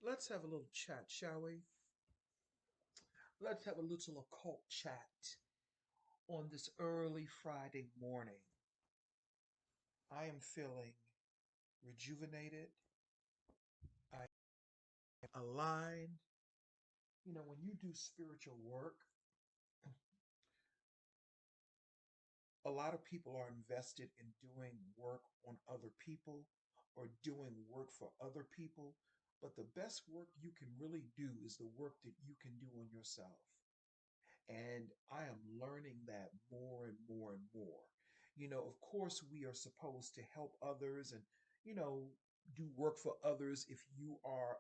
Let's have a little chat, shall we? Let's have a little occult chat on this early Friday morning. I am feeling rejuvenated. I am aligned. You know, when you do spiritual work, a lot of people are invested in doing work on other people or doing work for other people. But the best work you can really do is the work that you can do on yourself. And I am learning that more and more and more. You know, of course, we are supposed to help others and, you know, do work for others if you are,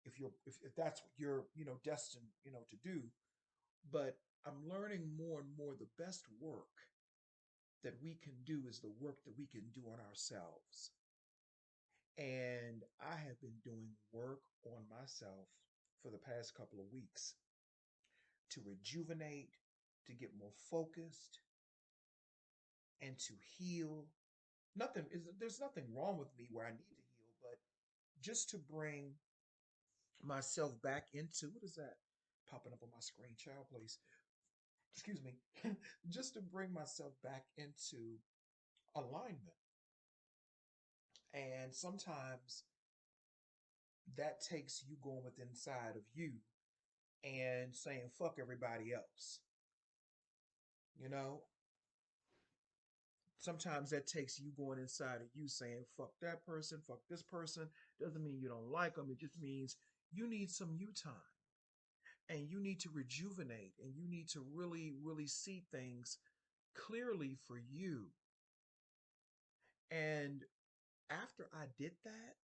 if that's what you're, destined, to do. But I'm learning more and more the best work that we can do is the work that we can do on ourselves. And I have been doing work on myself for the past couple of weeks to rejuvenate, to get more focused, and to heal. Nothing is There's nothing wrong with me where I need to heal, but just to bring myself back into what is that popping up on my screen, child, please. Excuse me. Just to bring myself back into alignment. And sometimes that takes you going with inside of you and saying fuck everybody else. You know, sometimes that takes you going inside of you saying fuck that person, fuck this person. Doesn't mean you don't like them. It just means you need some you time and you need to rejuvenate and you need to really, really see things clearly for you. And after I did that,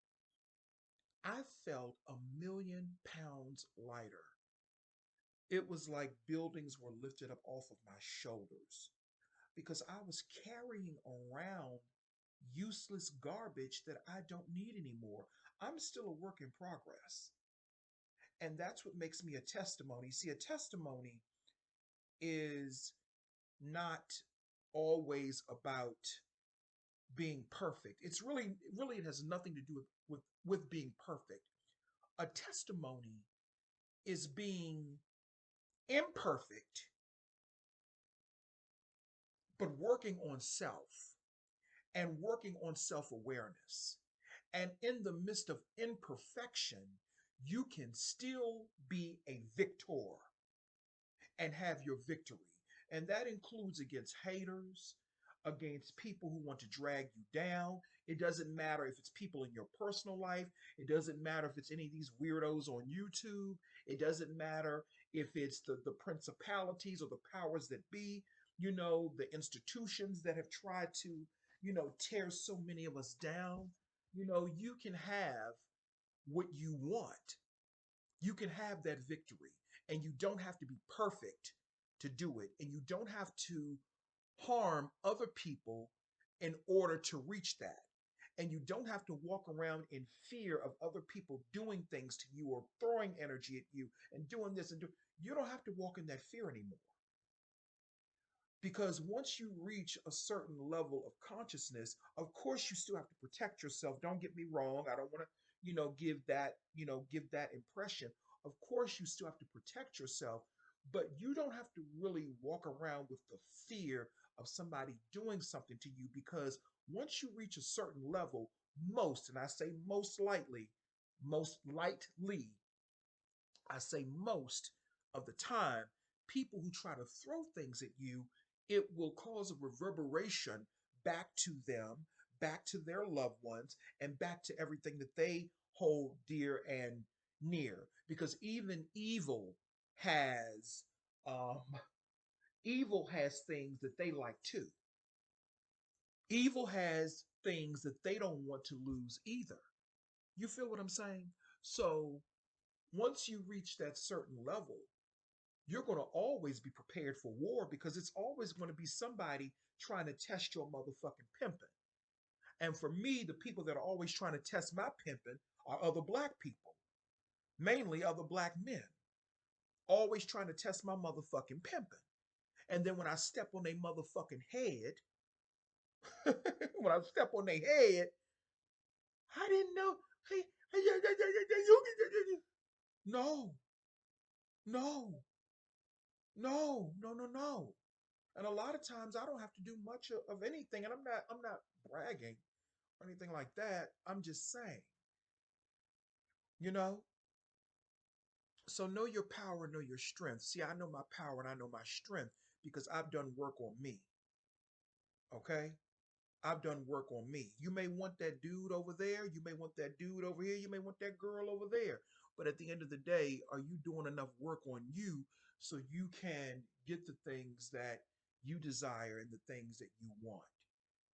I felt 1,000,000 pounds lighter. It was like buildings were lifted up off of my shoulders because I was carrying around useless garbage that I don't need anymore. I'm still a work in progress. And that's what makes me a testimony. See, a testimony is not always about being perfect. Really it has nothing to do with being perfect. A testimony is being imperfect, but working on self and working on self awareness. And in the midst of imperfection, you can still be a victor and have your victory. And that includes against haters, against people who want to drag you down. It doesn't matter if it's people in your personal life. It doesn't matter if it's any of these weirdos on YouTube. It doesn't matter if it's the principalities or the powers that be, the institutions that have tried to, tear so many of us down. You can have what you want. You can have that victory. And you don't have to be perfect to do it. And you don't have to harm other people in order to reach that. And you don't have to walk around in fear of other people doing things to you or throwing energy at you and doing this and do. You don't have to walk in that fear anymore. Because once you reach a certain level of consciousness, of course you still have to protect yourself. Don't get me wrong. I don't want to, give that impression. Of course you still have to protect yourself, but you don't have to really walk around with the fear of somebody doing something to you because once you reach a certain level, and I say most lightly, I say most of the time, people who try to throw things at you, it will cause a reverberation back to them, back to their loved ones, and back to everything that they hold dear and near. Because even has um, evil has things that they like too. Evil has things that they don't want to lose either. You feel what I'm saying? So once you reach that certain level, you're going to always be prepared for war because it's always going to be somebody trying to test your motherfucking pimping. And for me, the people that are always trying to test my pimping are other black people, mainly other black men, always trying to test my motherfucking pimping. And then when I step on their motherfucking head, when I step on their head, I didn't know. Hey, No, no, no. And a lot of times I don't have to do much of anything. And I'm not bragging or anything like that. I'm just saying, you know. So know your power, know your strength. See, I know my power and I know my strength because I've done work on me. Okay? I've done work on me. You may want that dude over there. You may want that dude over here. You may want that girl over there. But at the end of the day, are you doing enough work on you so you can get the things that you desire and the things that you want?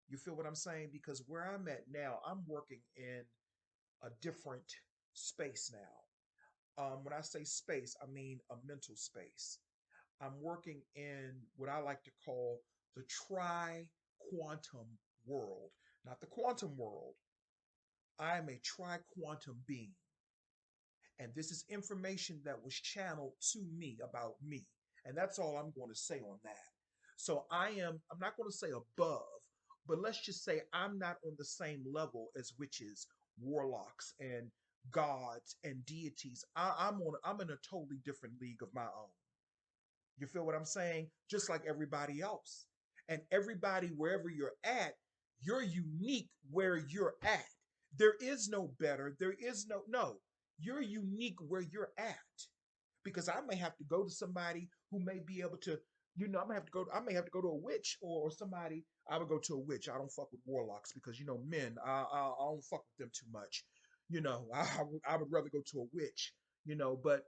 You feel what I'm saying? Because where I'm at now, I'm working in a different space now. When I say space, I mean a mental space. I'm working in what I like to call the tri quantum world, not the quantum world. I am a tri quantum being. And this is information that was channeled to me about me. And that's all I'm going to say on that. So I'm not going to say above, but let's just say I'm not on the same level as witches, warlocks, and gods and deities. I'm in a totally different league of my own. You feel what I'm saying? Just like everybody else. And everybody, wherever you're at, you're unique where you're at. There is no better. There is no. You're unique where you're at. Because I may have to go to somebody who may be able to, I may have to go to a witch or somebody. I would go to a witch. I don't fuck with warlocks because, men, I don't fuck with them too much. I would rather go to a witch, but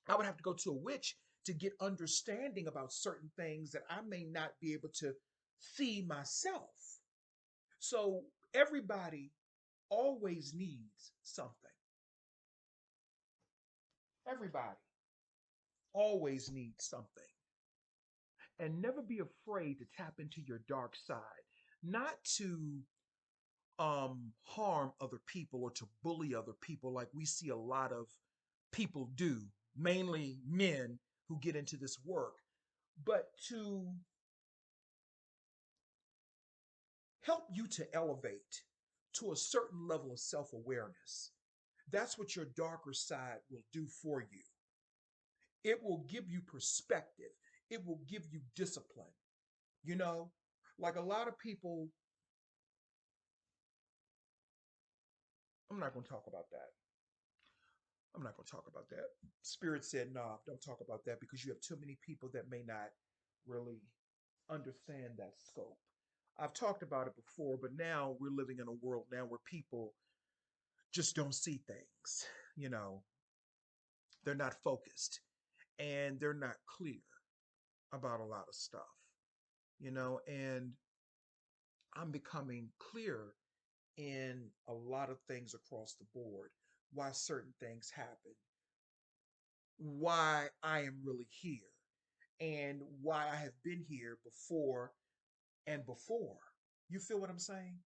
I would have to go to a witch to get understanding about certain things that I may not be able to see myself. So everybody always needs something. Everybody always needs something. And never be afraid to tap into your dark side, not to harm other people or to bully other people like we see a lot of people do, mainly men who get into this work, but to help you to elevate to a certain level of self awareness. That's what your darker side will do for you. It will give you perspective, it will give you discipline. You know, like a lot of people, I'm not going to talk about that. I'm not going to talk about that. Spirit said, nah, don't talk about that because you have too many people that may not really understand that scope. I've talked about it before, but now we're living in a world now where people just don't see things. You know, they're not focused and they're not clear about a lot of stuff, and I'm becoming clear in a lot of things across the board, why certain things happen, why I am really here, and why I have been here before and before. You feel what I'm saying?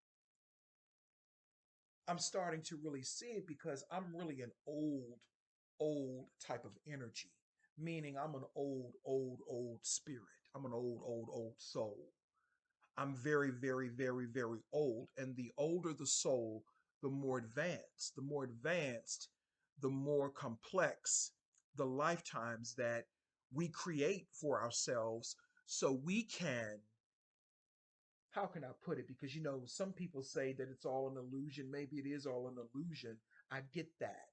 I'm starting to really see it because I'm really an old type of energy, meaning I'm an old spirit. I'm an old soul. I'm very, very, very, very old. And the older the soul, the more advanced. The more advanced, the more complex the lifetimes that we create for ourselves so we can, how can I put it? Because, some people say that it's all an illusion. Maybe it is all an illusion. I get that.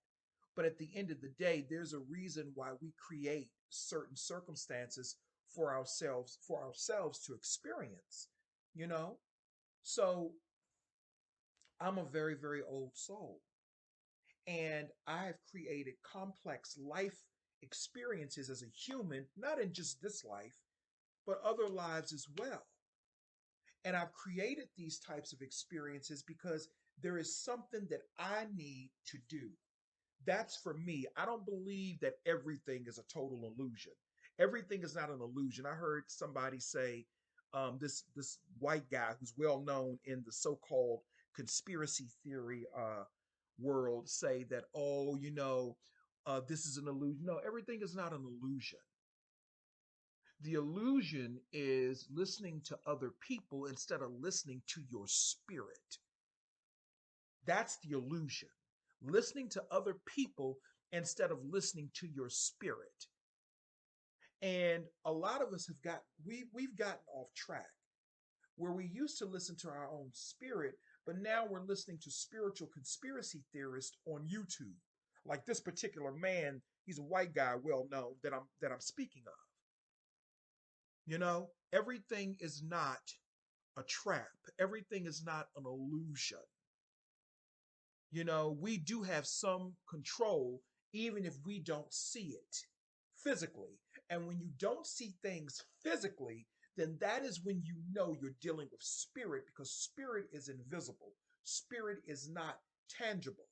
But at the end of the day, there's a reason why we create certain circumstances for ourselves to experience, you know? So I'm a very, very old soul. And I've created complex life experiences as a human, not in just this life, but other lives as well. And I've created these types of experiences because there is something that I need to do. That's for me. I don't believe that everything is a total illusion. Everything is not an illusion. I heard somebody say, this white guy who's well known in the so-called conspiracy theory world say that, oh, this is an illusion. No, everything is not an illusion. The illusion is listening to other people instead of listening to your spirit. That's the illusion. listening to other people instead of listening to your spirit. And a lot of us we've gotten off track where we used to listen to our own spirit, but now we're listening to spiritual conspiracy theorists on YouTube. Like this particular man, he's a white guy, well known, that I'm speaking of. Everything is not a trap. Everything is not an illusion. We do have some control, even if we don't see it physically. And when you don't see things physically, then that is when you know you're dealing with spirit, because spirit is invisible. Spirit is not tangible.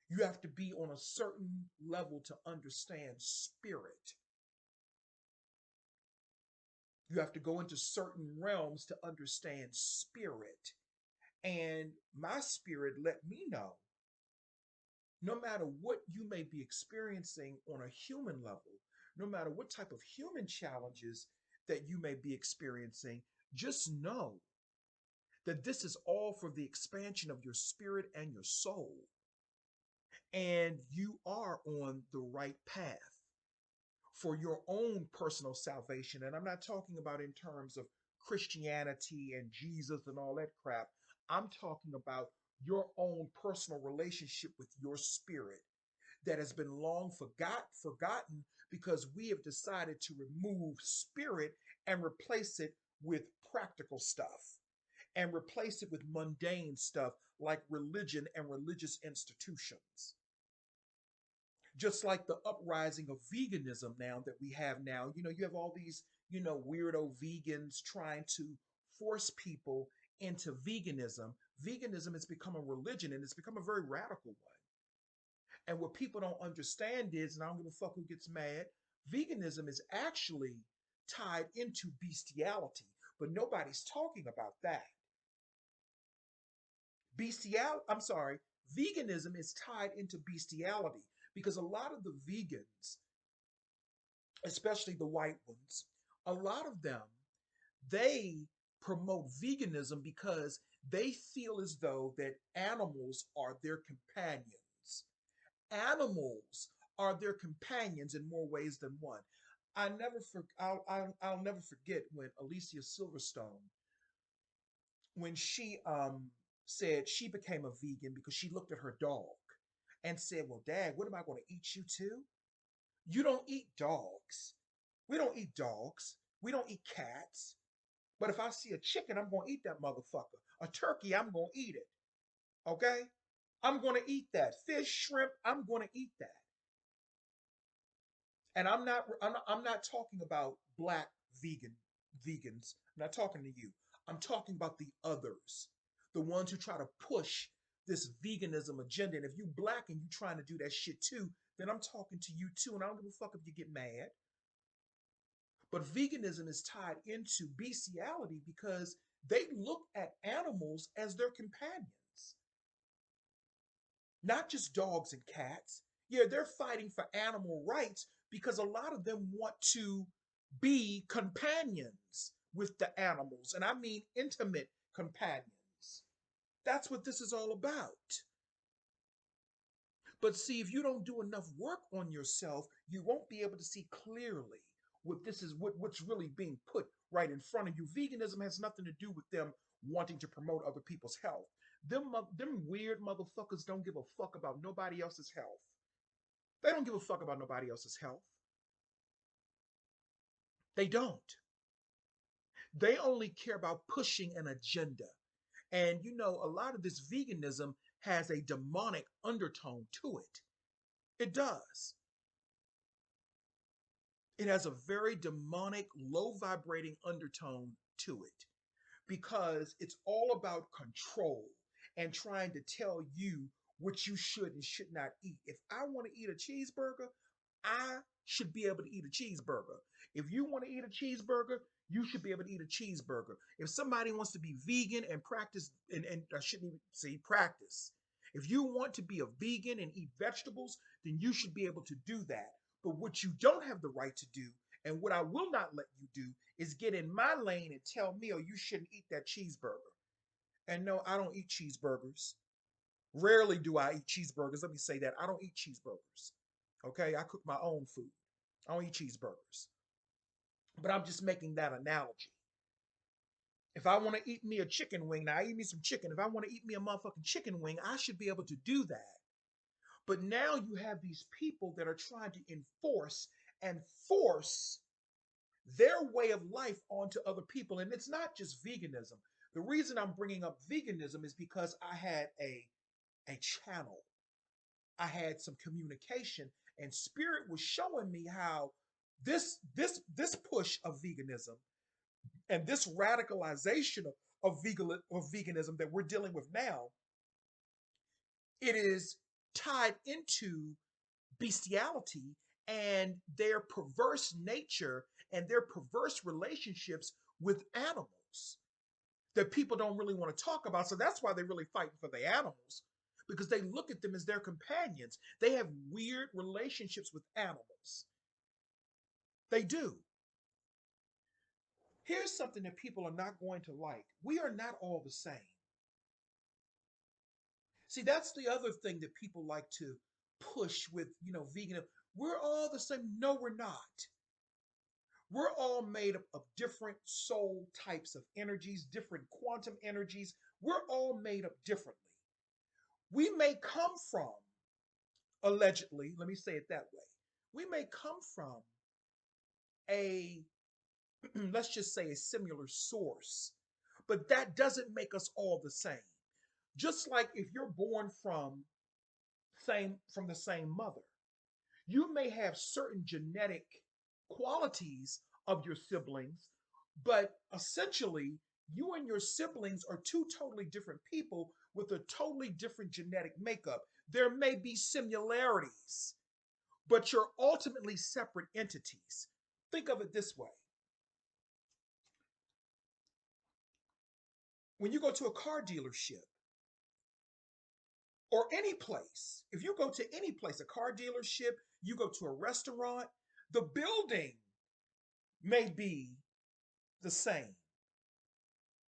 You have to be on a certain level to understand spirit. You have to go into certain realms to understand spirit. And my spirit let me know, no matter what you may be experiencing on a human level, no matter what type of human challenges that you may be experiencing, just know that this is all for the expansion of your spirit and your soul. And you are on the right path for your own personal salvation. And I'm not talking about in terms of Christianity and Jesus and all that crap. I'm talking about your own personal relationship with your spirit that has been long forgotten because we have decided to remove spirit and replace it with practical stuff and replace it with mundane stuff like religion and religious institutions. Just like the uprising of veganism now that we have now, you have all these, weirdo vegans trying to force people into veganism. Veganism has become a religion, and it's become a very radical one. And what people don't understand is, and I don't give a fuck who gets mad, veganism is actually tied into bestiality, but nobody's talking about that. I'm sorry, veganism is tied into bestiality because a lot of the vegans, especially the white ones, a lot of them, they promote veganism because they feel as though that animals are their companions. Animals are their companions in more ways than one. I'll never forget when Alicia Silverstone, when she said she became a vegan because she looked at her dog and said, "Well, Dad, what am I going to eat you too? You don't eat dogs. We don't eat dogs. We don't eat cats. But if I see a chicken, I'm going to eat that motherfucker. A turkey, I'm going to eat it. Okay? I'm going to eat that. Fish, shrimp, I'm going to eat that." And I'm not talking about black vegans. I'm not talking to you. I'm talking about the others, the ones who try to push this veganism agenda. And if you black and you trying to do that shit too, then I'm talking to you too. And I don't give a fuck if you get mad. But veganism is tied into bestiality because they look at animals as their companions, not just dogs and cats. Yeah, they're fighting for animal rights because a lot of them want to be companions with the animals. And I mean intimate companions. That's what this is all about. But see, if you don't do enough work on yourself, you won't be able to see clearly what's really being put right in front of you. Veganism has nothing to do with them wanting to promote other people's health. Them weird motherfuckers don't give a fuck about nobody else's health. They don't give a fuck about nobody else's health. They don't. They only care about pushing an agenda. And a lot of this veganism has a demonic undertone to it. It does. It has a very demonic, low vibrating undertone to it because it's all about control and trying to tell you what you should and should not eat. If I want to eat a cheeseburger, I should be able to eat a cheeseburger. If you want to eat a cheeseburger, you should be able to eat a cheeseburger. If somebody wants to be vegan and practice, and I shouldn't even say practice. If you want to be a vegan and eat vegetables, then you should be able to do that. But what you don't have the right to do, and what I will not let you do, is get in my lane and tell me, oh, you shouldn't eat that cheeseburger. And no, I don't eat cheeseburgers. Rarely do I eat cheeseburgers. Let me say that. I don't eat cheeseburgers. Okay, I cook my own food. I don't eat cheeseburgers. But I'm just making that analogy. If I want to eat me a chicken wing, now I eat me some chicken. If I want to eat me a motherfucking chicken wing, I should be able to do that. But now you have these people that are trying to enforce and force their way of life onto other people. And it's not just veganism. The reason I'm bringing up veganism is because I had a channel, I had some communication, and Spirit was showing me how this push of veganism and this radicalization of veganism that we're dealing with now, it is tied into bestiality and their perverse nature and their perverse relationships with animals that people don't really want to talk about. So that's why they're really fighting for the animals, because they look at them as their companions. They have weird relationships with animals. They do. Here's something that people are not going to like. We are not all the same. See, that's the other thing that people like to push with, vegan. We're all the same. No, we're not. We're all made up of different soul types of energies, different quantum energies. We're all made up differently. We may come from, allegedly, let me say it that way, we may come from a, let's just say, a similar source, but that doesn't make us all the same. Just like if you're born from the same mother, you may have certain genetic qualities of your siblings, but essentially, you and your siblings are two totally different people with a totally different genetic makeup. There may be similarities, but you're ultimately separate entities. Think of it this way: when you go to a car dealership or any place, if you go to any place, a car dealership, you go to a restaurant, the building may be the same.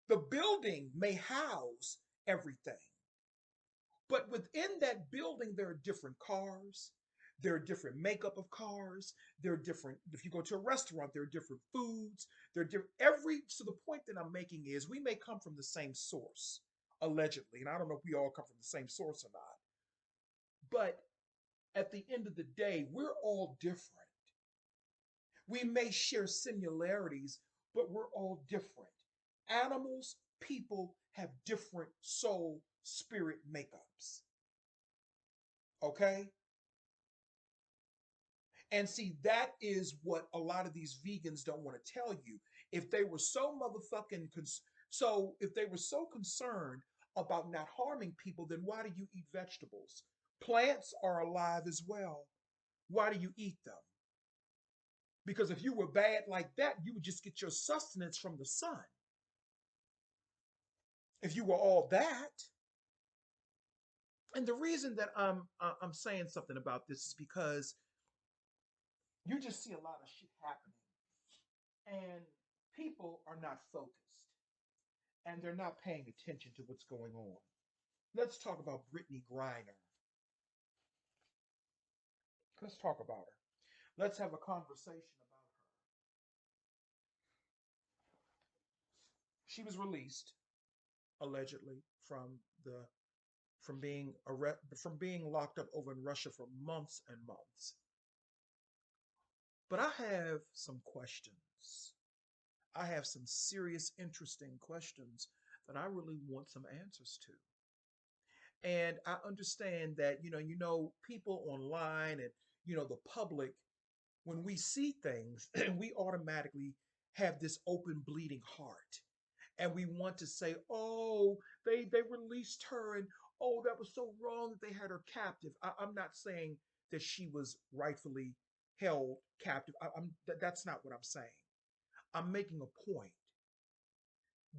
The building may house everything, but within that building, there are different cars. There are different makeup of cars. There are different, if you go to a restaurant, there are different foods. There are different, so the point that I'm making is we may come from the same source, allegedly, and I don't know if we all come from the same source or not, but at the end of the day, we're all different. We may share similarities, but we're all different. Animals, people have different soul spirit makeups. Okay? And see, that is what a lot of these vegans don't want to tell you. If they were so if they were so concerned about not harming people, then why do you eat vegetables? Plants are alive as well. Why do you eat them? Because if you were bad like that, you would just get your sustenance from the sun. If you were all that, and the reason that I'm saying something about this is because you just see a lot of shit happening, and people are not focused, and they're not paying attention to what's going on. Let's talk about Brittany Griner. Let's talk about her. Let's have a conversation about her. She was released allegedly from being locked up over in Russia for months and months. But I have some questions. I have some serious, interesting questions that I really want some answers to. And I understand that, people online and, the public, when we see things, we automatically have this open bleeding heart. And we want to say, oh, they released her, and oh, that was so wrong that they had her captive. I'm not saying that she was rightfully held captive. That's not what I'm saying. I'm making a point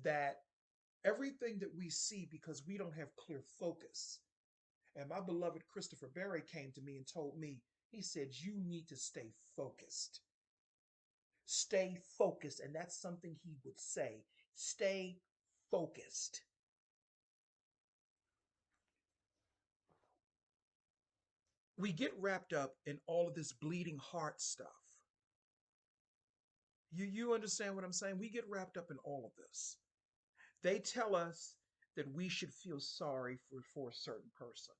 that everything that we see, because we don't have clear focus. And my beloved Christopher Berry came to me and told me, he said, you need to stay focused. Stay focused. And that's something he would say. Stay focused. We get wrapped up in all of this bleeding heart stuff. You understand what I'm saying? We get wrapped up in all of this. They tell us that we should feel sorry for a certain person,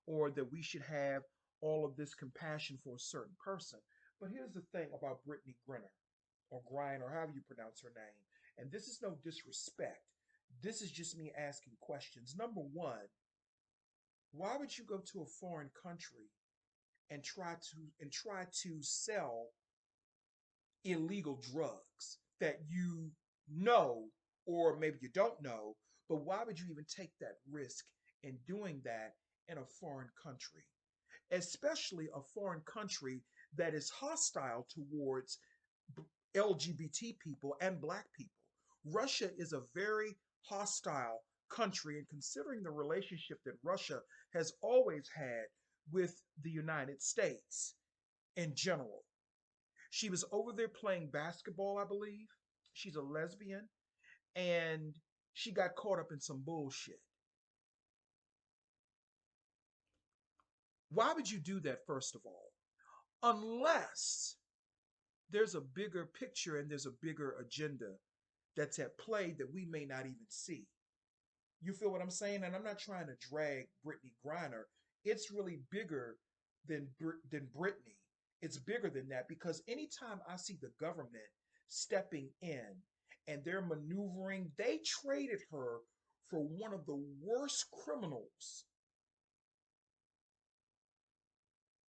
or that we should have all of this compassion for a certain person. But here's the thing about Brittany Griner, or Griner, or however you pronounce her name, and this is no disrespect. This is just me asking questions. Number one, why would you go to a foreign country and try to sell illegal drugs that you know, or maybe you don't know, but why would you even take that risk in doing that in a foreign country, especially a foreign country that is hostile towards LGBT people and black people? Russia is a very hostile country, and considering the relationship that Russia has always had with the United States in general, she was over there playing basketball, I believe. She's a lesbian, and she got caught up in some bullshit. Why would you do that, first of all? Unless there's a bigger picture and there's a bigger agenda that's at play that we may not even see. You feel what I'm saying? And I'm not trying to drag Brittany Griner. It's really bigger than Brittany. It's bigger than that, because anytime I see the government stepping in and they're maneuvering, they traded her for one of the worst criminals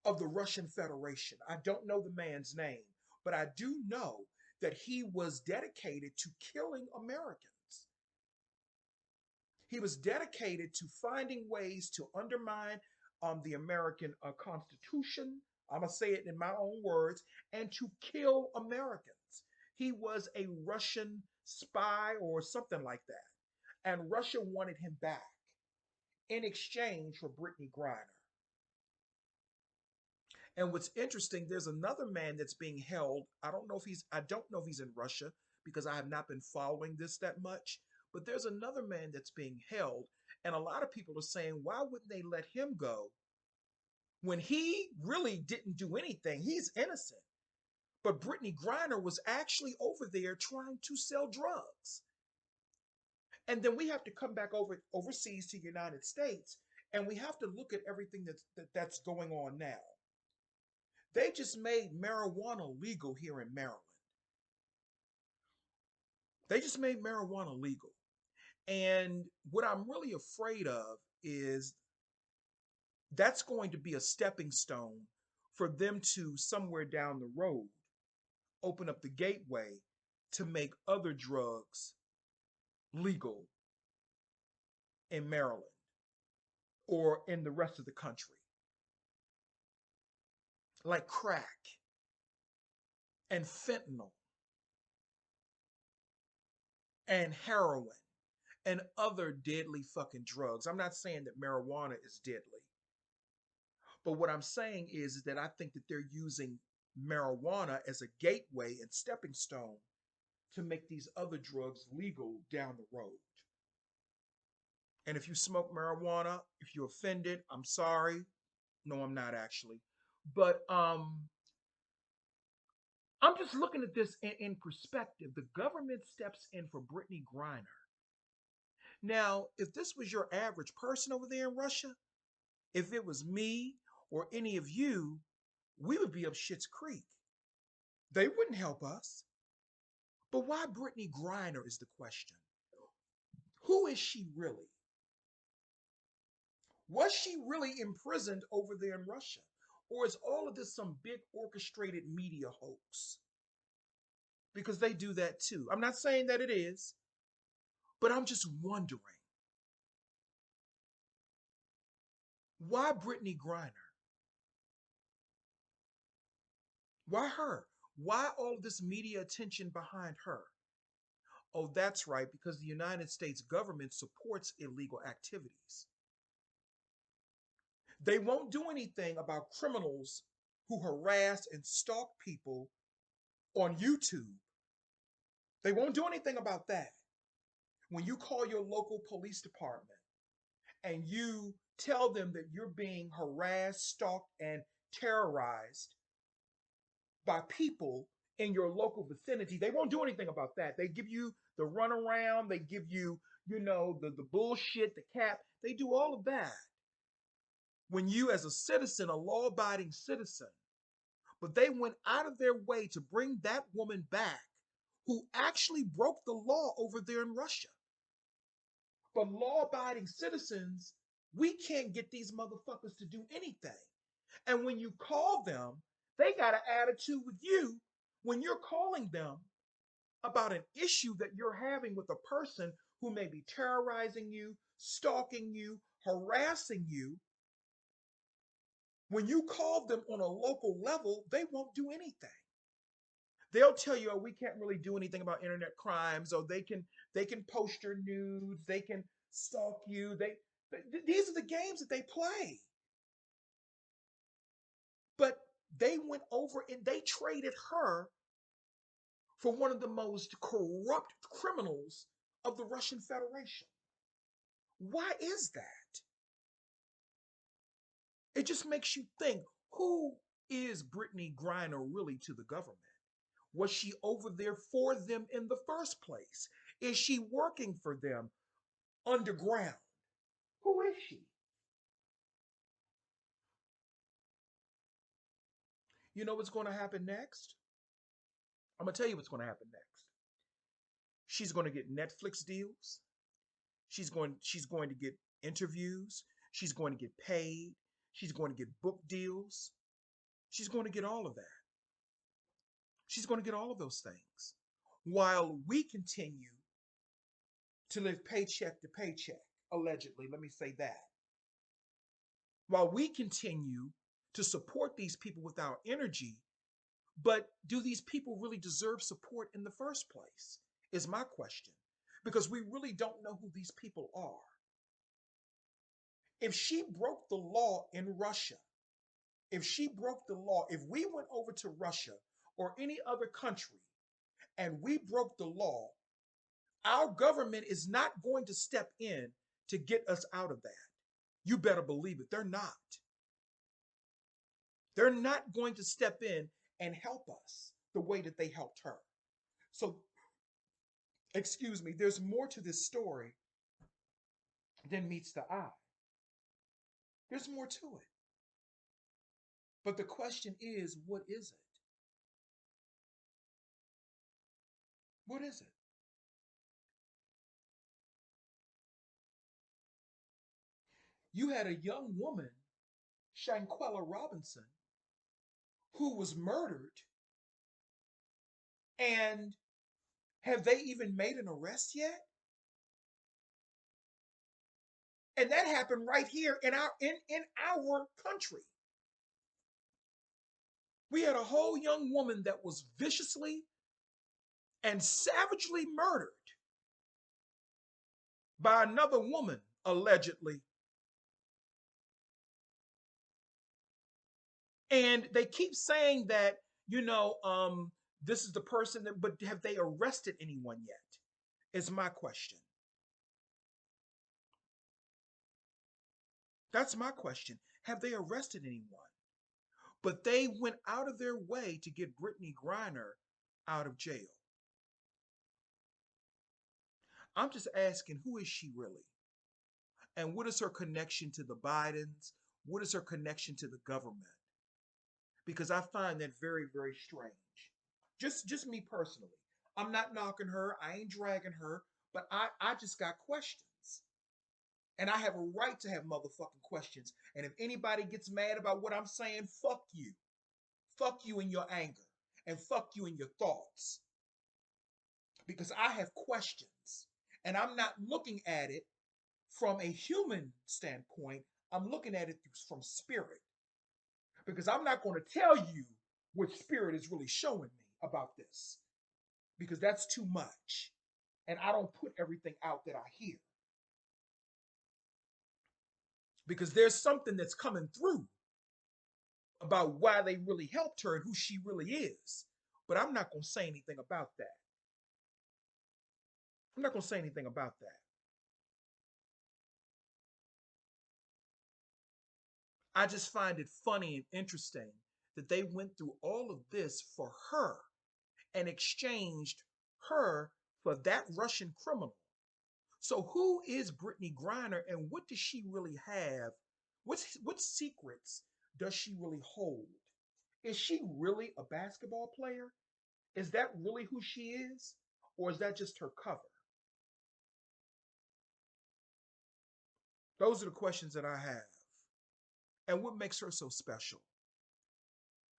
of the Russian Federation. I don't know the man's name, but I do know that he was dedicated to killing Americans. He was dedicated to finding ways to undermine the American Constitution. I'm going to say it in my own words, and to kill Americans. He was a Russian spy or something like that. And Russia wanted him back in exchange for Brittany Griner. And what's interesting, there's another man that's being held. I don't know if he's in Russia, because I have not been following this that much. But there's another man that's being held. And a lot of people are saying, why wouldn't they let him go when he really didn't do anything? He's innocent. But Brittany Griner was actually over there trying to sell drugs. And then we have to come back overseas to the United States, and we have to look at everything that's going on now. They just made marijuana legal here in Maryland. They just made marijuana legal. And what I'm really afraid of is that's going to be a stepping stone for them to, somewhere down the road, open up the gateway to make other drugs legal in Maryland or in the rest of the country, like crack and fentanyl and heroin and other deadly fucking drugs. I'm not saying that marijuana is deadly, but what I'm saying is that I think that they're using marijuana as a gateway and stepping stone to make these other drugs legal down the road. And if you smoke marijuana, if you're offended, I'm sorry. No, I'm not actually. But I'm just looking at this in perspective. The government steps in for Brittany Griner. Now, if this was your average person over there in Russia, if it was me or any of you, we would be up shit's creek. They wouldn't help us. But why Brittany Griner is the question. Who is she really? Was she really imprisoned over there in Russia? Or is all of this some big orchestrated media hoax? Because they do that too. I'm not saying that it is, but I'm just wondering, why Brittany Griner? Why her? Why all this media attention behind her? Oh, that's right, because the United States government supports illegal activities. They won't do anything about criminals who harass and stalk people on YouTube. They won't do anything about that. When you call your local police department and you tell them that you're being harassed, stalked, and terrorized by people in your local vicinity, they won't do anything about that. They give you the runaround, they give you, the bullshit, the cap. They do all of that. When you, as a citizen, a law abiding citizen, but they went out of their way to bring that woman back who actually broke the law over there in Russia. But law abiding citizens, we can't get these motherfuckers to do anything. And when you call them, they got an attitude with you when you're calling them about an issue that you're having with a person who may be terrorizing you, stalking you, harassing you. When you call them on a local level, they won't do anything. They'll tell you, oh, we can't really do anything about internet crimes, or they can post your nudes, they can stalk you. These are the games that they play. But they went over and they traded her for one of the most corrupt criminals of the Russian Federation. Why is that? It just makes you think, who is Brittany Griner really to the government? Was she over there for them in the first place? Is she working for them underground? Who is she? You know what's going to happen next? I'm going to tell you what's going to happen next. She's going to get Netflix deals. She's going to get interviews. She's going to get paid. She's going to get book deals. She's going to get all of that. She's going to get all of those things while we continue to live paycheck to paycheck, allegedly. Let me say that. While we continue to support these people with our energy, but do these people really deserve support in the first place? Is my question. Because we really don't know who these people are. If she broke the law in Russia, if she broke the law, if we went over to Russia or any other country and we broke the law, our government is not going to step in to get us out of that. You better believe it. They're not. They're not going to step in and help us the way that they helped her. So, excuse me, there's more to this story than meets the eye. There's more to it. But the question is, what is it? What is it? You had a young woman, Shanquella Robinson, who was murdered, and have they even made an arrest yet? And that happened right here in our country. We had a whole young woman that was viciously and savagely murdered by another woman, allegedly. And they keep saying that, this is the person that, but have they arrested anyone yet? Is my question. That's my question. Have they arrested anyone? But they went out of their way to get Brittany Griner out of jail. I'm just asking, who is she really? And what is her connection to the Bidens? What is her connection to the government? Because I find that very, very strange. Just me personally. I'm not knocking her. I ain't dragging her. But I just got questions. And I have a right to have motherfucking questions. And if anybody gets mad about what I'm saying, fuck you. Fuck you in your anger. And fuck you in your thoughts. Because I have questions. And I'm not looking at it from a human standpoint. I'm looking at it from spirit. Because I'm not going to tell you what spirit is really showing me about this. Because that's too much. And I don't put everything out that I hear. Because there's something that's coming through about why they really helped her and who she really is. But I'm not going to say anything about that. I'm not going to say anything about that. I just find it funny and interesting that they went through all of this for her and exchanged her for that Russian criminal. So who is Brittany Griner and what does she really have? What secrets does she really hold? Is she really a basketball player? Is that really who she is? Or is that just her cover? Those are the questions that I have. And what makes her so special?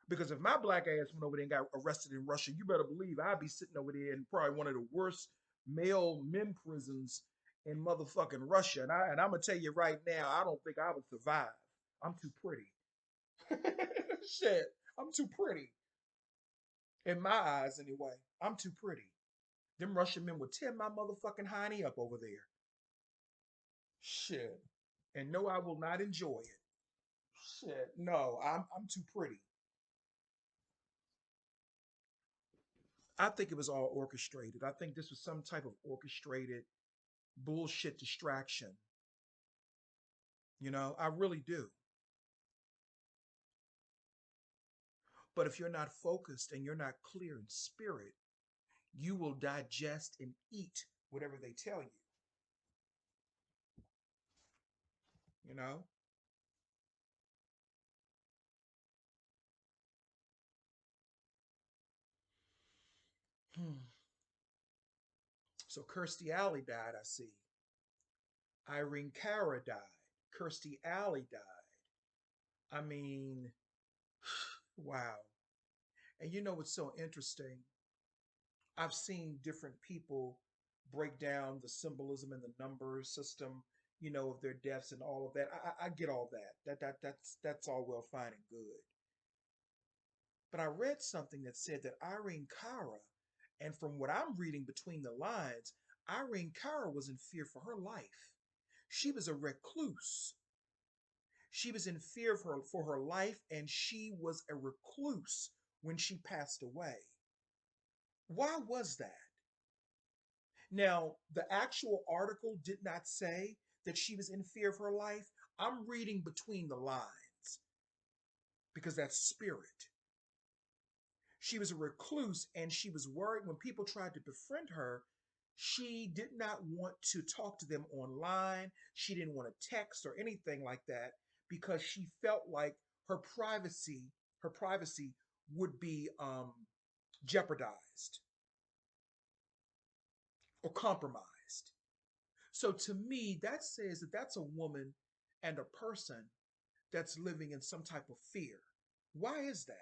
Because if my black ass went over there and got arrested in Russia, you better believe I'd be sitting over there in probably one of the worst male men prisons in motherfucking Russia. And I'm gonna tell you right now, I don't think I would survive. I'm too pretty. Shit, I'm too pretty. In my eyes, anyway. I'm too pretty. Them Russian men would tear my motherfucking hiney up over there. Shit. And no, I will not enjoy it. Shit. No, I'm too pretty. I think it was all orchestrated. I think this was some type of orchestrated bullshit distraction. I really do. But if you're not focused and you're not clear in spirit, you will digest and eat whatever they tell you. You know? Hmm. So Kirstie Alley died, I see. Irene Cara died. Kirstie Alley died. I mean, wow. And you know what's so interesting? I've seen different people break down the symbolism and the number system, of their deaths and all of that. I get all that. That's all well fine and good. But I read something that said that Irene Cara, and from what I'm reading between the lines, Irene Cara was in fear for her life. She was a recluse. She was in fear for her life, and she was a recluse when she passed away. Why was that? Now, the actual article did not say that she was in fear of her life. I'm reading between the lines because that's spirit. She was a recluse and she was worried when people tried to befriend her. She did not want to talk to them online. She didn't want to text or anything like that because she felt like her privacy would be jeopardized or compromised. So to me, that says that that's a woman and a person that's living in some type of fear. Why is that?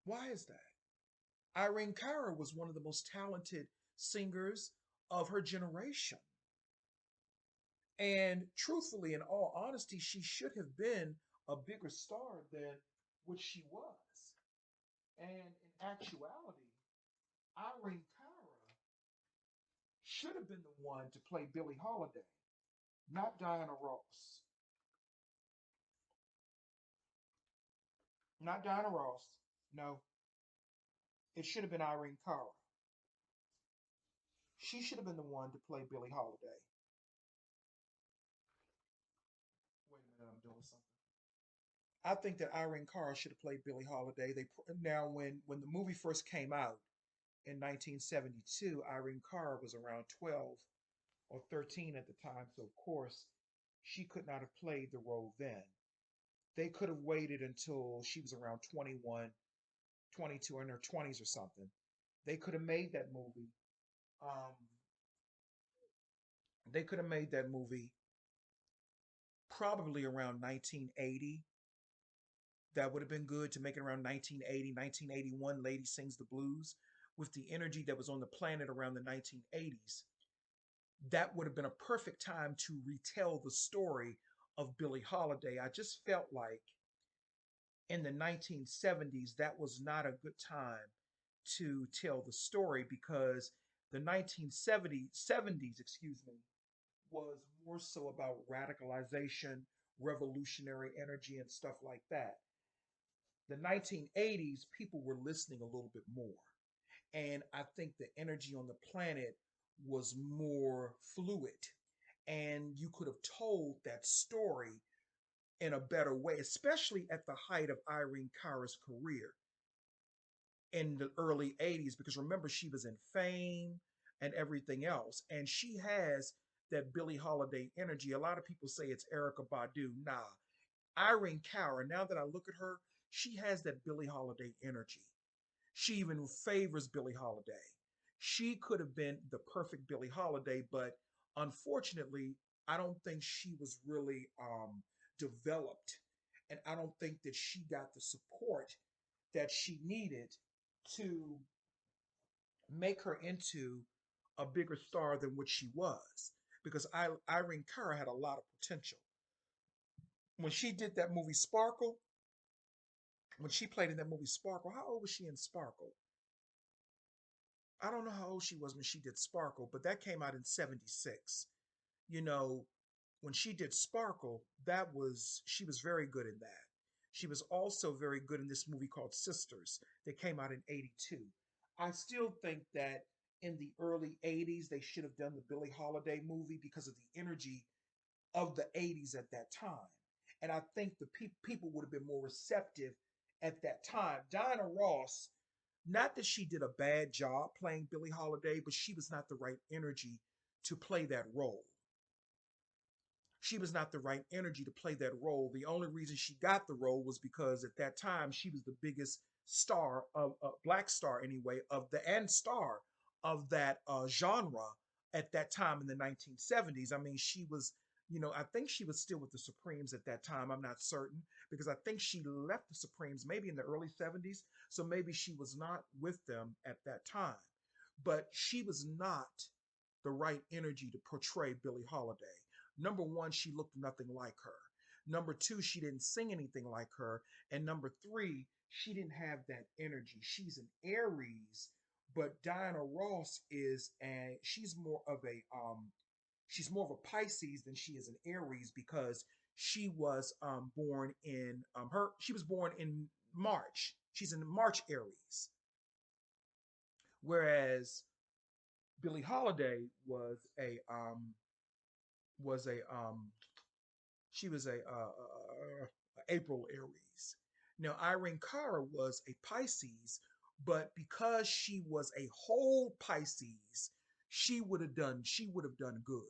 Why is that? Irene Cara was one of the most talented singers of her generation. And truthfully, in all honesty, she should have been a bigger star than what she was. And in actuality, Irene Cara should have been the one to play Billie Holiday, not Diana Ross. Not Diana Ross. No, it should have been Irene Cara. She should have been the one to play Billie Holiday. Wait a minute, I'm doing something. I think that Irene Cara should have played Billie Holiday. Now when the movie first came out in 1972, Irene Cara was around 12 or 13 at the time, so of course she could not have played the role then. They could have waited until she was around 21, 22, in her 20s or something. They could have made that movie. Um, they could have made that movie probably around 1980. That would have been good to make it around 1980, 1981. Lady Sings the Blues with the energy that was on the planet around the 1980s. That would have been a perfect time to retell the story of Billie Holiday. I just felt like in the 1970s, that was not a good time to tell the story because the 1970s, excuse me, was more so about radicalization, revolutionary energy, and stuff like that. The 1980s, people were listening a little bit more. And I think the energy on the planet was more fluid. And you could have told that story in a better way, especially at the height of Irene Cara's career in the early 80s, because remember, she was in Fame and everything else. And she has that Billie Holiday energy. A lot of people say it's Erica Badu. Nah, Irene Cara, now that I look at her, she has that Billie Holiday energy. She even favors Billie Holiday. She could have been the perfect Billie Holiday, but unfortunately, I don't think she was really developed. And I don't think that she got the support that she needed to make her into a bigger star than what she was. Because Irene Cara had a lot of potential. When she did that movie Sparkle, when she played in that movie Sparkle, how old was she in Sparkle? I don't know how old she was when she did Sparkle, but that came out in 76. You know, when she did Sparkle, she was very good in that. She was also very good in this movie called Sisters that came out in 82. I still think that in the early 80s, they should have done the Billie Holiday movie because of the energy of the 80s at that time. And I think the people would have been more receptive at that time. Diana Ross, not that she did a bad job playing Billie Holiday, but she was not the right energy to play that role. She was not the right energy to play that role. The only reason she got the role was because at that time she was the biggest star of black star anyway of the and star of that genre at that time in the 1970s. I mean, she was, I think she was still with the Supremes at that time. I'm not certain because I think she left the Supremes maybe in the early 70s. So maybe she was not with them at that time. But she was not the right energy to portray Billie Holiday. Number one, she looked nothing like her. Number two, she didn't sing anything like her. And number three, she didn't have that energy. She's an Aries, but Diana Ross is, and she's more of a Pisces than she is an Aries because she was born in she was born in March. She's in March Aries, whereas Billie Holiday was a she was a April Aries. Now Irene Cara was a Pisces, but because she was a whole Pisces, she would have done good.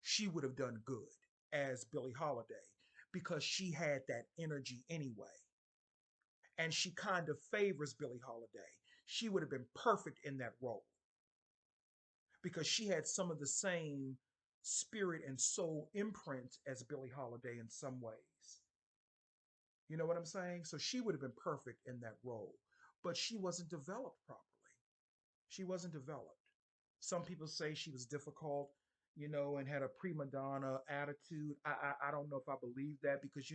She would have done good as Billie Holiday because she had that energy anyway. And she kind of favors Billie Holiday. She would have been perfect in that role because she had some of the same spirit and soul imprint as Billie Holiday in some ways. You know what I'm saying? So she would have been perfect in that role, but she wasn't developed properly. She wasn't developed. Some people say she was difficult, and had a prima donna attitude. I don't know if I believe that because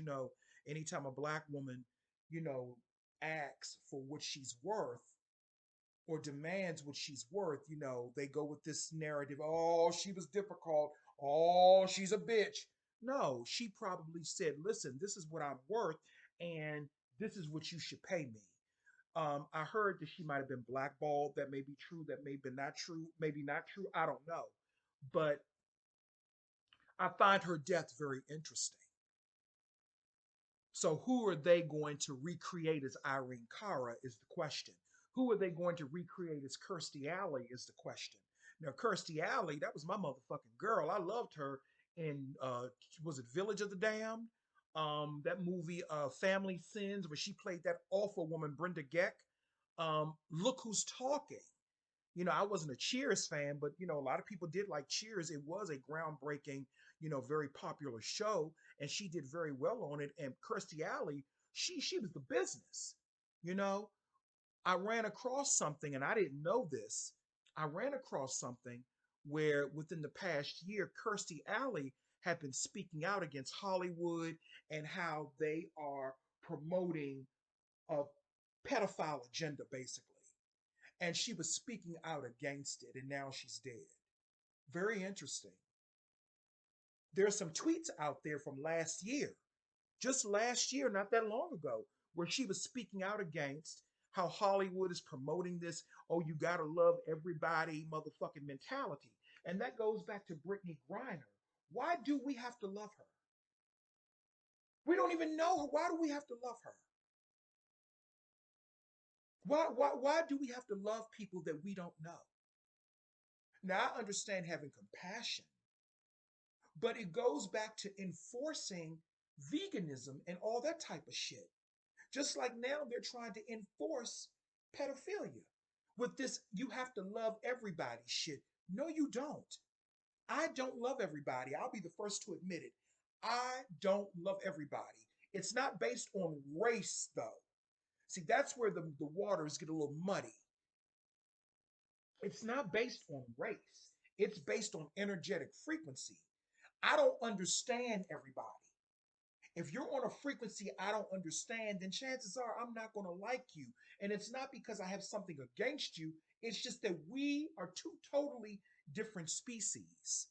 anytime a black woman, you know, asks for what she's worth or demands what she's worth, they go with this narrative. Oh, she was difficult. Oh, she's a bitch. No, she probably said, listen, this is what I'm worth, and this is what you should pay me. I heard that she might have been blackballed. That may be true. That may be not true. Maybe not true. I don't know. But I find her death very interesting. So, who are they going to recreate as Irene Cara is the question. Who are they going to recreate as Kirstie Alley is the question. Now, Kirstie Alley, that was my motherfucking girl. I loved her in was it Village of the Damned? That movie Family Sins, where she played that awful woman, Brenda Geck. Look Who's Talking. I wasn't a Cheers fan, but a lot of people did like Cheers. It was a groundbreaking, very popular show, and she did very well on it. And Kirstie Alley, she was the business. You know, I ran across something, and I didn't know this. I ran across something where within the past year, Kirstie Alley had been speaking out against Hollywood and how they are promoting a pedophile agenda, basically, and she was speaking out against it, and now she's dead. Very interesting. There's some tweets out there from last year, just last year, not that long ago, where she was speaking out against how Hollywood is promoting this, oh, you gotta love everybody motherfucking mentality. And that goes back to Brittany Griner. Why do we have to love her? We don't even know her. Why do we have to love her? Why do we have to love people that we don't know? Now, I understand having compassion, but it goes back to enforcing veganism and all that type of shit. Just like now they're trying to enforce pedophilia with this you have to love everybody shit. No, you don't. I don't love everybody. I'll be the first to admit it. I don't love everybody. It's not based on race, though. See, that's where the waters get a little muddy. It's not based on race, it's based on energetic frequency. I don't understand everybody. If you're on a frequency I don't understand, then chances are I'm not going to like you. And it's not because I have something against you, it's just that we are two totally different species.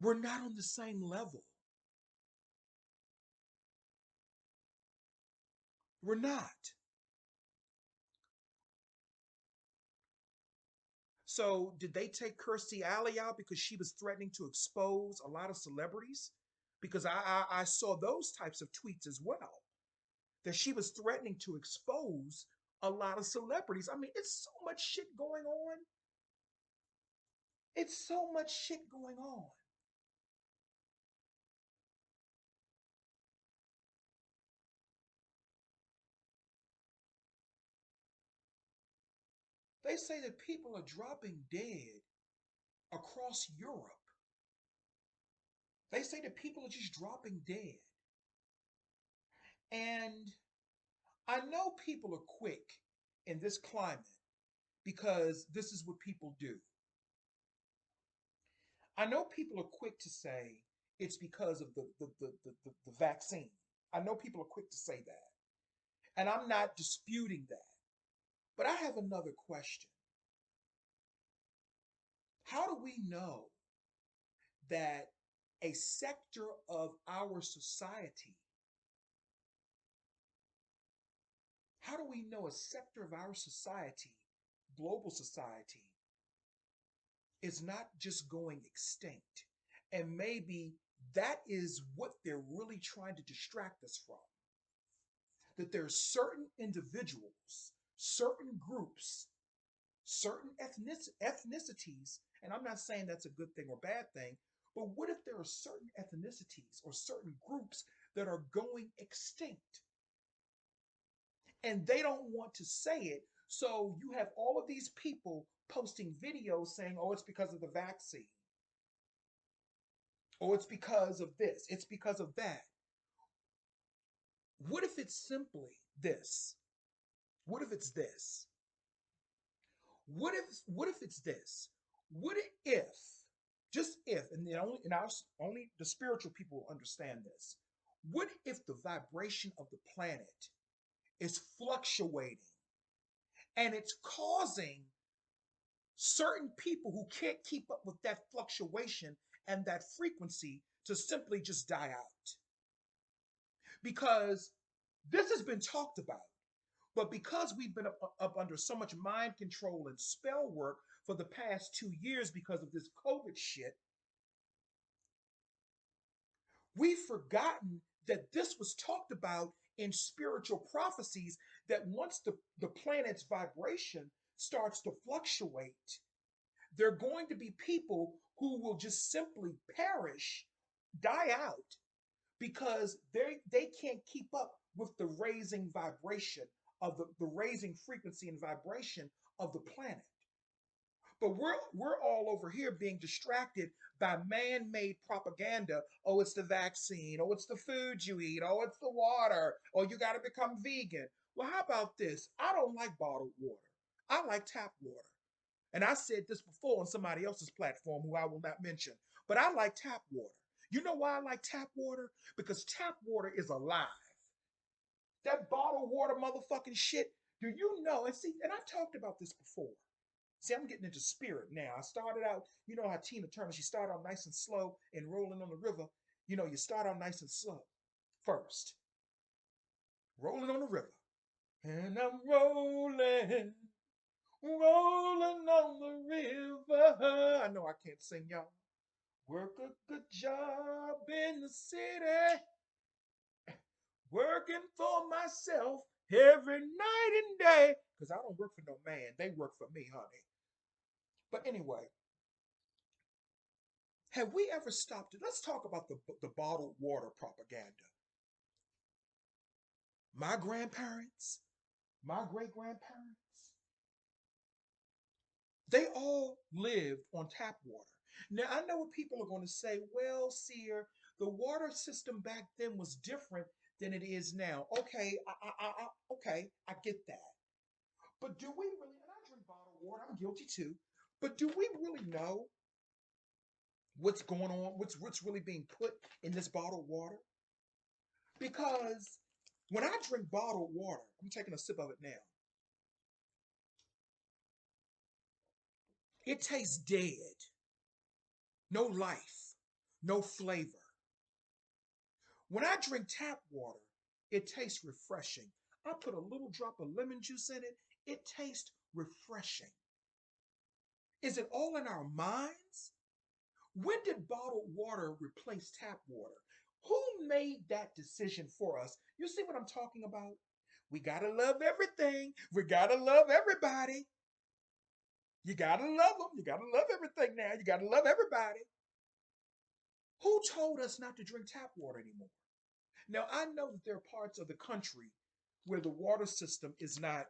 We're not on the same level. We're not. So, did they take Kirstie Alley out because she was threatening to expose a lot of celebrities? Because I saw those types of tweets as well, that she was threatening to expose a lot of celebrities. I mean, it's so much shit going on. It's so much shit going on. They say that people are dropping dead across Europe. They say that people are just dropping dead. And I know people are quick in this climate because this is what people do. I know people are quick to say it's because of the vaccine. I know people are quick to say that. And I'm not disputing that. But I have another question. How do we know that a sector of our society, how do we know a sector of our society, global society, is not just going extinct? And maybe that is what they're really trying to distract us from. That there are certain individuals, certain groups, certain ethnicities, and I'm not saying that's a good thing or bad thing, but what if there are certain ethnicities or certain groups that are going extinct and they don't want to say it? So you have all of these people posting videos saying, oh, it's because of the vaccine, or it's because of this, it's because of that. What if it's simply this? What if it's this? What if it's this? What if, just if, and the only and our, only the spiritual people will understand this. What if the vibration of the planet is fluctuating and it's causing certain people who can't keep up with that fluctuation and that frequency to simply just die out? Because this has been talked about. But because we've been up under so much mind control and spell work for the past 2 years because of this COVID shit, we've forgotten that this was talked about in spiritual prophecies, that once the planet's vibration starts to fluctuate, there are going to be people who will just simply perish, die out, because they can't keep up with the raising vibration of the raising frequency and vibration of the planet. But we're all over here being distracted by man-made propaganda. Oh, it's the vaccine. Oh, it's the food you eat. Oh, it's the water. Oh, you got to become vegan. Well, how about this? I don't like bottled water. I like tap water. And I said this before on somebody else's platform who I will not mention, but I like tap water. You know why I like tap water? Because tap water is alive. That bottled water motherfucking shit, do you know? And see, and I talked about this before. See, I'm getting into spirit now. I started out, you know how Tina Turner, she started out nice and slow and rolling on the river. You know, you start out nice and slow first, rolling on the river. And I'm rolling, rolling on the river. I know I can't sing, y'all, Work a good job in the city, working for myself every night and day. Because I don't work for no man, they work for me, honey. But anyway, have we ever stopped it? Let's talk about the bottled water propaganda. My grandparents, my great grandparents, they all lived on tap water. Now, I know what people are going to say. Well, Seer, the water system back then was different than it is now. Okay, okay, I get that. But do we really, and I drink bottled water, I'm guilty too, but do we really know what's going on, what's really being put in this bottled water? Because when I drink bottled water, I'm taking a sip of it now, it tastes dead. No life, no flavor. When I drink tap water, it tastes refreshing. I put a little drop of lemon juice in it, it tastes refreshing. Is it all in our minds? When did bottled water replace tap water? Who made that decision for us? You see what I'm talking about? We gotta love everything. We gotta love everybody. You gotta love them. You gotta love everything now. You gotta love everybody. Who told us not to drink tap water anymore? Now, I know that there are parts of the country where the water system is not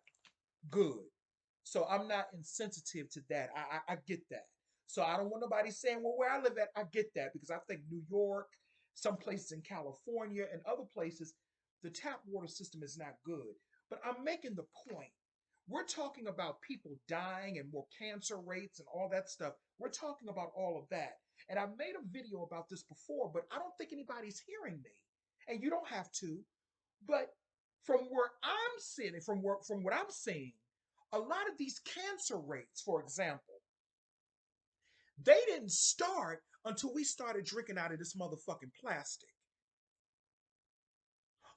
good. So I'm not insensitive to that. I get that. So I don't want nobody saying, well, where I live at, I get that because I think New York, some places in California, and other places, the tap water system is not good. But I'm making the point. We're talking about people dying and more cancer rates and all that stuff. We're talking about all of that. And I made a video about this before, but I don't think anybody's hearing me. And you don't have to. But from where I'm sitting, from what I'm seeing, a lot of these cancer rates, for example, they didn't start until we started drinking out of this motherfucking plastic.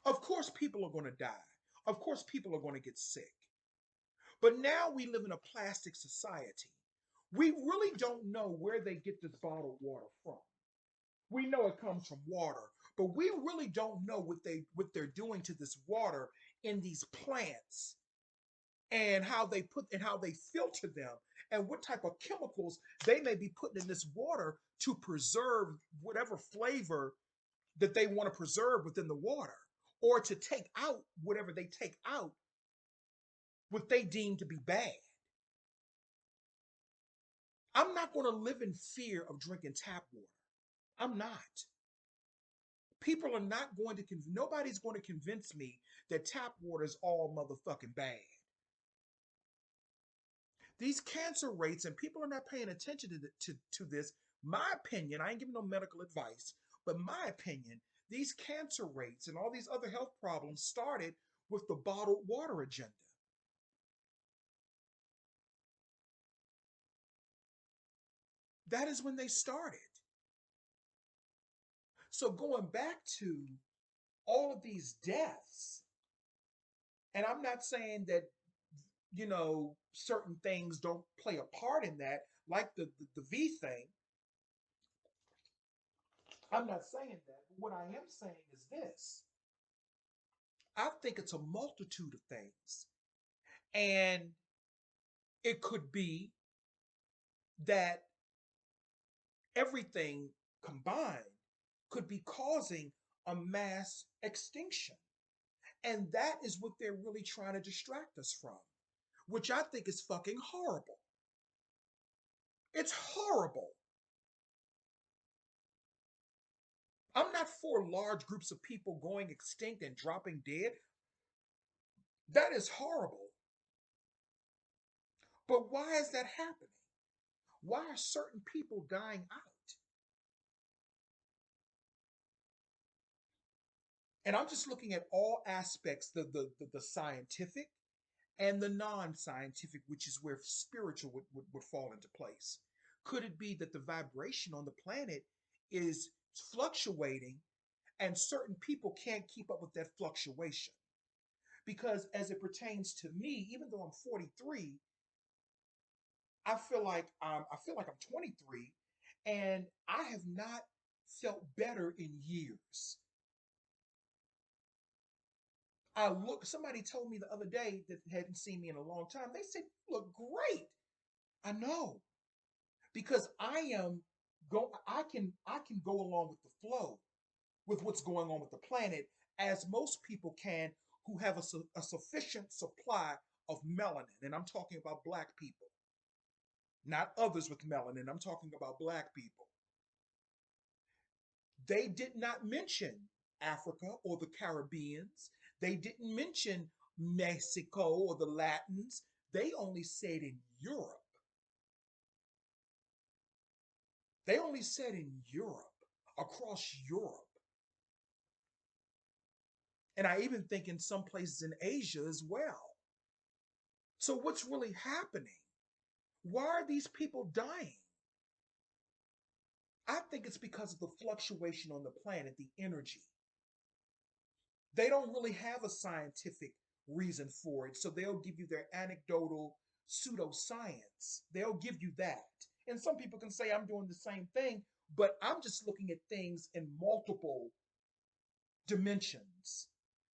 Of course, people are going to die. Of course, people are going to get sick. But now we live in a plastic society. We really don't know where they get this bottled water from. We know it comes from water, but we really don't know what they're doing to this water in these plants and how they filter them and what type of chemicals they may be putting in this water to preserve whatever flavor that they want to preserve within the water or to take out whatever they take out what they deem to be bad. I'm not going to live in fear of drinking tap water. I'm not. People are not going to nobody's going to convince me that tap water is all motherfucking bad. These cancer rates, and people are not paying attention to this. My opinion, I ain't giving no medical advice, but my opinion, these cancer rates and all these other health problems started with the bottled water agenda. That is when they started. So going back to all of these deaths, and I'm not saying that, certain things don't play a part in that, like the V thing. I'm not saying that. But what I am saying is this: I think it's a multitude of things. And it could be that everything combined could be causing a mass extinction. And that is what they're really trying to distract us from, which I think is fucking horrible. It's horrible. I'm not for large groups of people going extinct and dropping dead. That is horrible. But why is that happening? Why are certain people dying out? And I'm just looking at all aspects, the scientific and the non-scientific, which is where spiritual would fall into place. Could it be that the vibration on the planet is fluctuating and certain people can't keep up with that fluctuation? Because as it pertains to me, even though I'm 43, I feel like I'm 23, And I have not felt better in years. Somebody told me the other day that hadn't seen me in a long time. They said, "You look great." I know, because I can go along with the flow with what's going on with the planet, as most people can who have a sufficient supply of melanin. And I'm talking about black people, not others with melanin. I'm talking about black people. They did not mention Africa or the Caribbeans. They didn't mention Mexico or the Latins. They only said in Europe. They only said in Europe, across Europe. And I even think in some places in Asia as well. So, what's really happening? Why are these people dying? I think it's because of the fluctuation on the planet, the energy. They don't really have a scientific reason for it. So they'll give you their anecdotal pseudoscience. They'll give you that. And some people can say I'm doing the same thing, but I'm just looking at things in multiple dimensions.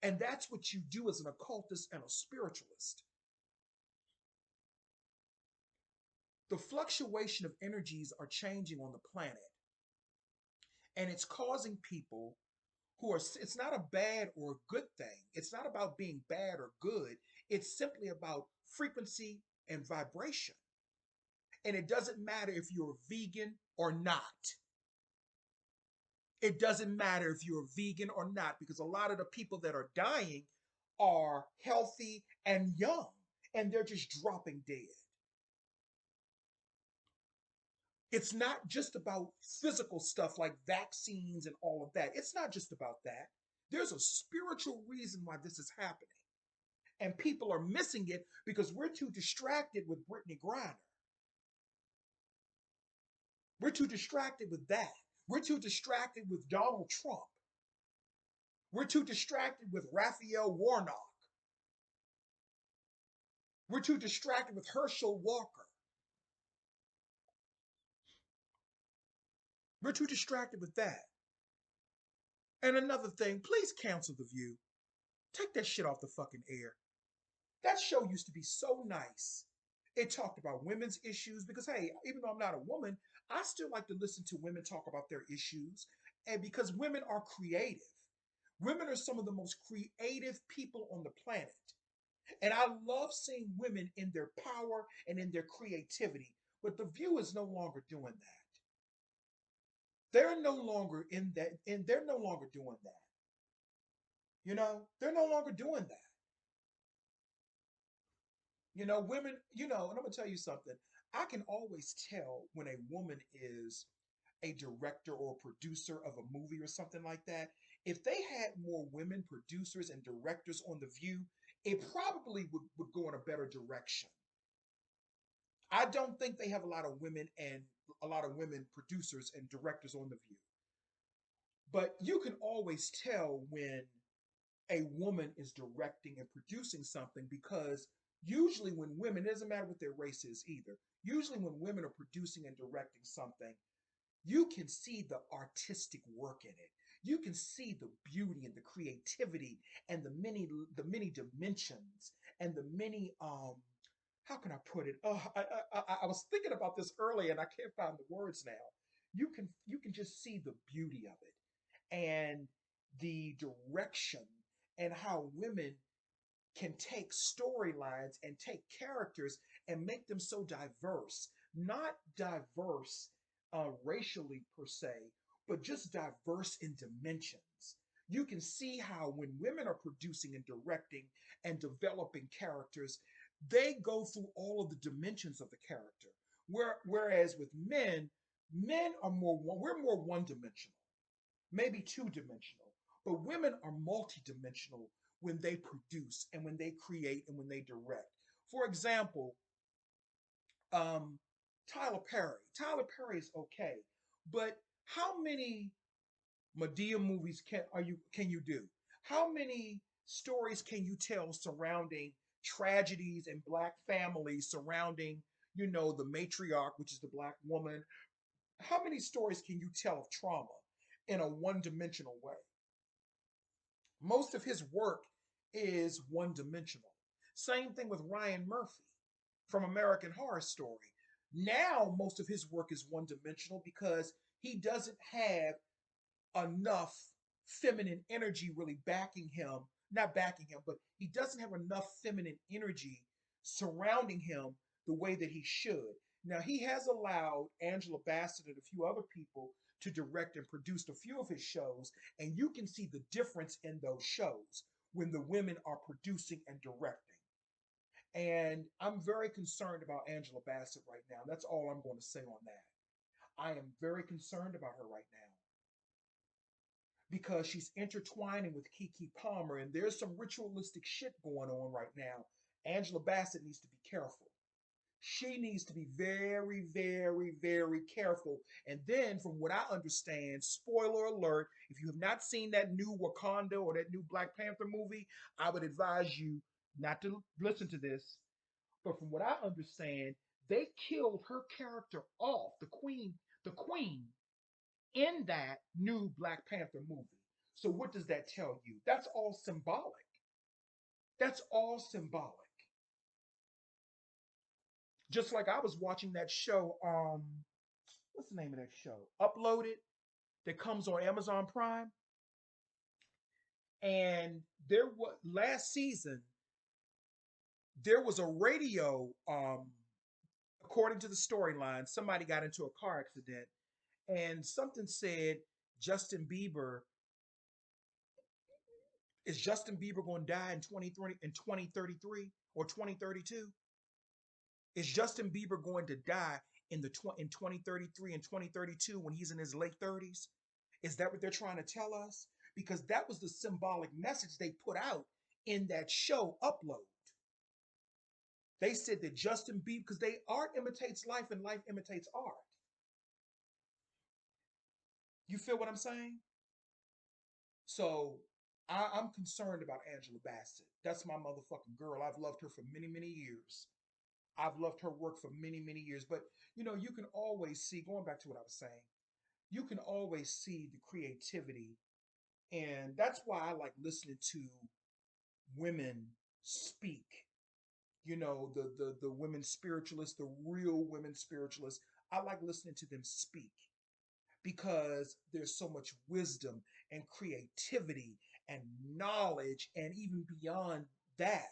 And that's what you do as an occultist and a spiritualist. The fluctuation of energies are changing on the planet, and it's causing people it's not a bad or a good thing. It's not about being bad or good. It's simply about frequency and vibration. And it doesn't matter if you're vegan or not. It doesn't matter if you're vegan or not, because a lot of the people that are dying are healthy and young, and they're just dropping dead. It's not just about physical stuff like vaccines and all of that. It's not just about that. There's a spiritual reason why this is happening. And people are missing it because we're too distracted with Brittany Griner. We're too distracted with that. We're too distracted with Donald Trump. We're too distracted with Raphael Warnock. We're too distracted with Herschel Walker. We're too distracted with that. And another thing, please cancel The View. Take that shit off the fucking air. That show used to be so nice. It talked about women's issues because, hey, even though I'm not a woman, I still like to listen to women talk about their issues. And because women are creative, women are some of the most creative people on the planet. And I love seeing women in their power and in their creativity. But The View is no longer doing that. They're no longer in that, and they're no longer doing that. They're no longer doing that. Women, and I'm gonna tell you something. I can always tell when a woman is a director or a producer of a movie or something like that. If they had more women producers and directors on The View, it probably would go in a better direction. I don't think they have a lot of women producers and directors on The View. But you can always tell when a woman is directing and producing something, because usually when women, it doesn't matter what their race is either, usually when women are producing and directing something, you can see the artistic work in it. You can see the beauty and the creativity and the many dimensions and the many how can I put it? Oh, I was thinking about this earlier and I can't find the words now. You can just see the beauty of it and the direction, and how women can take storylines and take characters and make them so diverse. Not diverse racially per se, but just diverse in dimensions. You can see how when women are producing and directing and developing characters, they go through all of the dimensions of the character. Whereas with men, we're more one dimensional, maybe two dimensional, but women are multidimensional when they produce and when they create and when they direct. For example, um, Tyler Perry. Tyler Perry is okay, but how many Medea movies can you do? How many stories can you tell surrounding tragedies and black families, surrounding the matriarch, which is the black woman, How many stories can you tell of trauma in a one-dimensional way? Most of his work is one-dimensional. Same thing with Ryan Murphy from American Horror Story. Now, most of his work is one-dimensional because he doesn't have enough feminine energy really backing him, not backing him, but he doesn't have enough feminine energy surrounding him the way that he should. Now, he has allowed Angela Bassett and a few other people to direct and produce a few of his shows, and you can see the difference in those shows when the women are producing and directing. And I'm very concerned about Angela Bassett right now. That's all I'm going to say on that. I am very concerned about her right now because she's intertwining with Kiki Palmer, and there's some ritualistic shit going on right now. Angela Bassett needs to be careful. She needs to be very, very, very careful. And then, from what I understand, spoiler alert, if you have not seen that new Wakanda or that new Black Panther movie, I would advise you not to listen to this. But from what I understand, they killed her character off, the queen, in that new Black Panther movie. So what does that tell you? That's all symbolic. That's all symbolic. Just like I was watching that show, what's the name of that show? Uploaded, that comes on Amazon Prime. And there was last season, there was a radio, according to the storyline, somebody got into a car accident and something said Justin Bieber is Justin Bieber going to die in 2033 or 2032? Is Justin Bieber going to die in 2033 and 2032 when he's in his late 30s? Is that what they're trying to tell us? Because that was the symbolic message they put out in that show Upload. They said that Justin Bieber, because they art imitates life and life imitates art. You feel what I'm saying? So I'm concerned about Angela Bassett. That's my motherfucking girl. I've loved her for many, many years. I've loved her work for many, many years. But you can always see, going back to what I was saying, you can always see the creativity. And that's why I like listening to women speak. The women spiritualists, the real women spiritualists. I like listening to them speak because there's so much wisdom and creativity and knowledge and even beyond that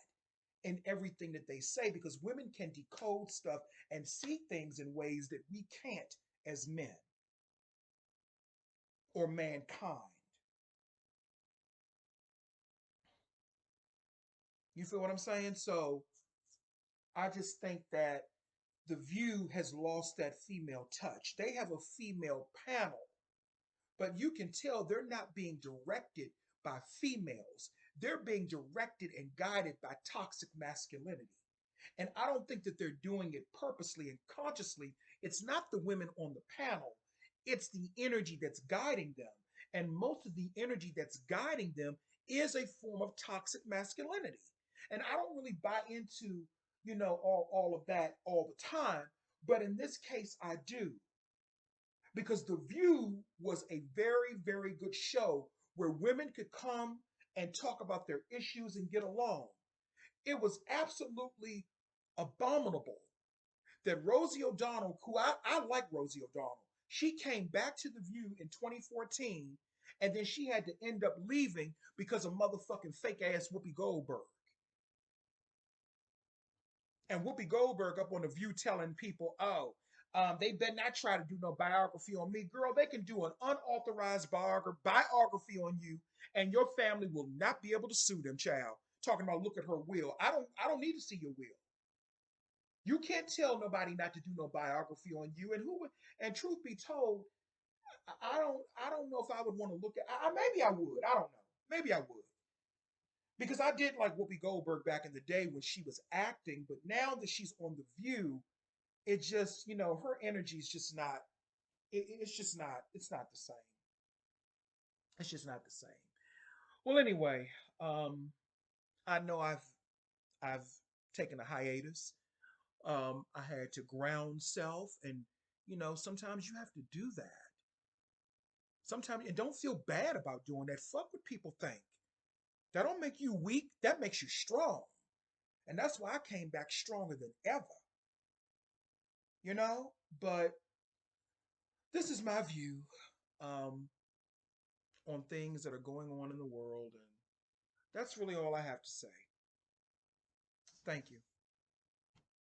in everything that they say, because women can decode stuff and see things in ways that we can't as men or mankind. You feel what I'm saying? So I just think that The View has lost that female touch. They have a female panel, but you can tell they're not being directed by females. They're being directed and guided by toxic masculinity. And I don't think that they're doing it purposely and consciously. It's not the women on the panel, it's the energy that's guiding them. And most of the energy that's guiding them is a form of toxic masculinity. And I don't really buy into, all of that all the time. But in this case, I do, because The View was a very, very good show where women could come and talk about their issues and get along. It was absolutely abominable that Rosie O'Donnell, who I like Rosie O'Donnell, she came back to The View in 2014 and then she had to end up leaving because of motherfucking fake ass Whoopi Goldberg. And Whoopi Goldberg up on The View telling people, oh, they better not try to do no biography on me. Girl, they can do an unauthorized biography on you, and your family will not be able to sue them, child. Talking about look at her will. I don't need to see your will. You can't tell nobody not to do no biography on you. And truth be told, I don't know if I would want to look at maybe I would. I don't know. Maybe I would. Because I did like Whoopi Goldberg back in the day when she was acting, but now that she's on The View, it just, her energy is just not, it's just not, it's not the same. It's just not the same. Well, anyway, I know I've taken a hiatus. I had to ground self and Sometimes you have to do that. Sometimes, and don't feel bad about doing that. Fuck what people think. That don't make you weak. That makes you strong. And that's why I came back stronger than ever, you know? But this is my view um, on things that are going on in the world. And that's really all I have to say. Thank you.